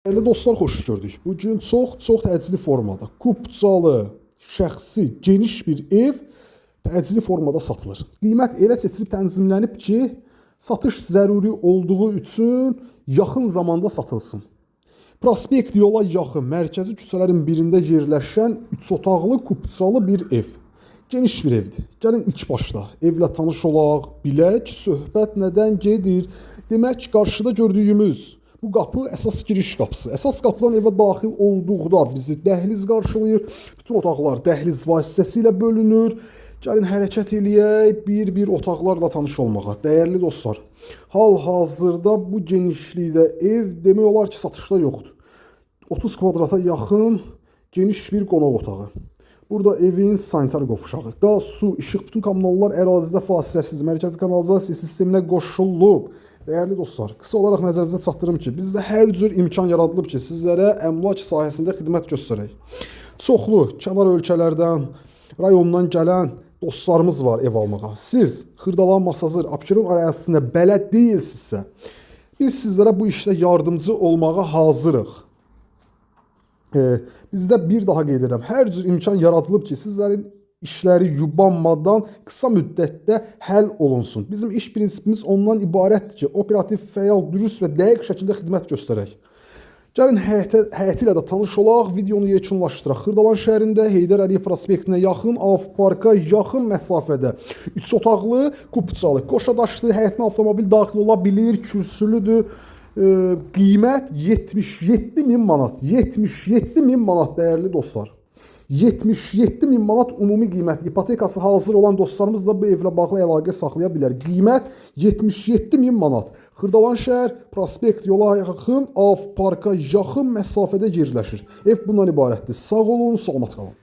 Dəyərli dostlar, xoş gördük. Bugün çox təcili formada, kupçalı, şəxsi, geniş bir ev təcili formada satılır. Qiymət elə seçilib tənzimlənib ki, satış zəruri olduğu üçün yaxın zamanda satılsın. Prospekt yola yaxın, mərkəzi küçələrin birində yerləşən 3 otaqlı, kupçalı bir ev. Geniş bir evdir. Gəlin ilk başda evlə tanış olaq, bilək, söhbət nədən gedir. Demək, qarşıda gördüyümüz bu qapı əsas giriş qapısı. Əsas qapıdan evə daxil olduqda bizi dəhliz qarşılayır. Bütün otaqlar dəhliz vasitəsilə bölünür. Gəlin hərəkət eləyək, bir otaqlarla tanış olmağa. Dəyərli dostlar, hal-hazırda bu genişlikdə ev demək olar ki, satışda yoxdur. 30 kvadrata yaxın geniş bir qonaq otağı. Burada evin sanitar qovşağı, qaz, su, işıq, bütün kommunallar ərazidə fasiləsiz mərkəzi kanalizasiya sisteminə qoşulub. Dəyərli dostlar, qısa olaraq nəzərinizə çatdırım ki, bizdə hər cür imkan yaradılıb ki, sizlərə əmlak sahəsində xidmət göstərək. Çoxlu kənar ölkələrdən, rayondan gələn dostlarımız var ev almağa. Siz Xırdalan, Masazır, Abşeron ərazisində bələd deyilsinizsə, biz sizlərə bu işdə yardımcı olmağa hazırıq. Bizdə bir daha qeyd edirəm, hər cür imkan yaradılıb ki, sizlərin işləri yubanmadan qısa müddətdə həll olunsun. Bizim iş prinsipimiz ondan ibarətdir ki, operativ, fəal, dürüst və dəqiq şəkildə xidmət göstərək. Gəlin həyəti ilə də tanış olaq, videonu yekunlaşdıraq. Xırdalan şəhərində Heydər Əliyev prospektinə yaxın, Avparka yaxın məsafədə 3 otaqlı, kupçalı, qoşadaşlı, həyətinə avtomobil daxil ola bilir, kürsülüdür. Qiymət 77.000 manat. 77.000 manat dəyərli dostlar. 77.000 manat ümumi qiymət. İpotekası hazır olan dostlarımız da bu evlə bağlı əlaqə saxlaya bilər. Qiymət 77.000 manat. Xırdalan şəhər, prospekt yola yaxın, Avparka yaxın məsafədə yerləşir. Ev bundan ibarətdir. Sağ olun, salamat qalın.